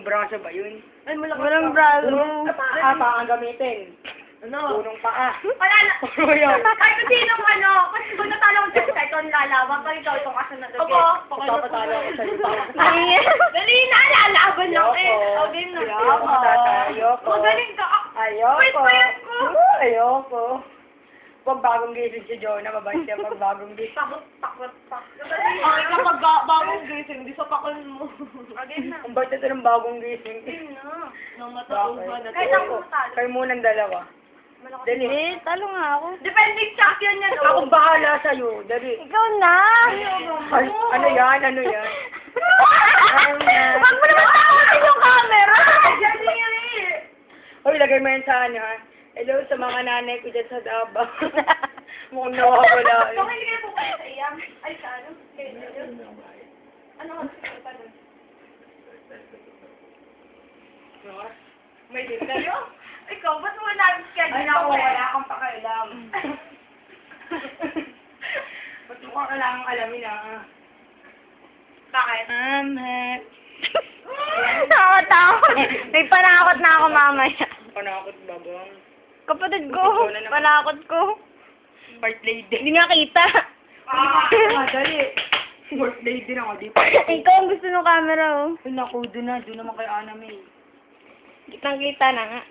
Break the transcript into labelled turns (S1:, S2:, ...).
S1: Braso ba yun?
S2: Ay, malakas
S3: Walang
S2: ka.
S3: braso.
S1: Apa ang gamitin?
S2: Ano?
S1: Punong paa.
S2: Wala na.
S1: Puro yun.
S2: Kahit kung sinong ano, kasi kung natalo ko sa ito, lalaban pa ikaw itong kasunod. Opo.
S1: Papatalo ako sa'yo.
S2: Dali na, lalaban lang eh.
S1: Ayoko.
S2: O, game na.
S1: Ayoko.
S2: Magaling ka. Wait,
S1: Ayoko.
S2: wait ko.
S1: Ayoko. Pag bagong gising si Jonah, mabait siya pag bagong gising.
S2: Takot. Ay, kapag bagong gising, di sa pakon mo. Again na.
S1: Ang bait ito ng bagong gising.
S2: Game na. Nang matauhan na.
S1: Kahit
S2: Kahit ako matalo.
S1: Kayo munang dalawa. Dali.
S3: Eh, talo nga ako.
S2: Defending champion niya, no?
S1: Akong bahala sa'yo. Dali.
S3: Ikaw na!
S1: Ay, ano yan? Ano yan?
S3: Wag mo naman tawasin yung camera!
S2: Dali nga eh.
S1: Uy, lagay mo yan sa ano, ha? Hello sa mga nanay ko dyan sa Davao. Mukhang nawawala.
S2: Kung hindi kayo pupunta sa iyang, ay sa ano? Ano ka sa doon? May din kayo? Ikaw, ba't mo nag-schedule
S1: Ay, naku, wala kang pakialam. Ba't mo ka kailangang alamin, ha?
S2: Bakit?
S3: Takot ako. May panakot na ako mamaya.
S1: Panakot ba ba?
S3: Kapatid ko, panakot ko.
S1: First lady.
S3: Hindi nga kita.
S1: Dali. First lady na ako, di pa.
S3: Ikaw ang gusto ng camera, oh.
S1: Ay, naku, doon naman kay Ana May.
S3: Kitang kita na nga.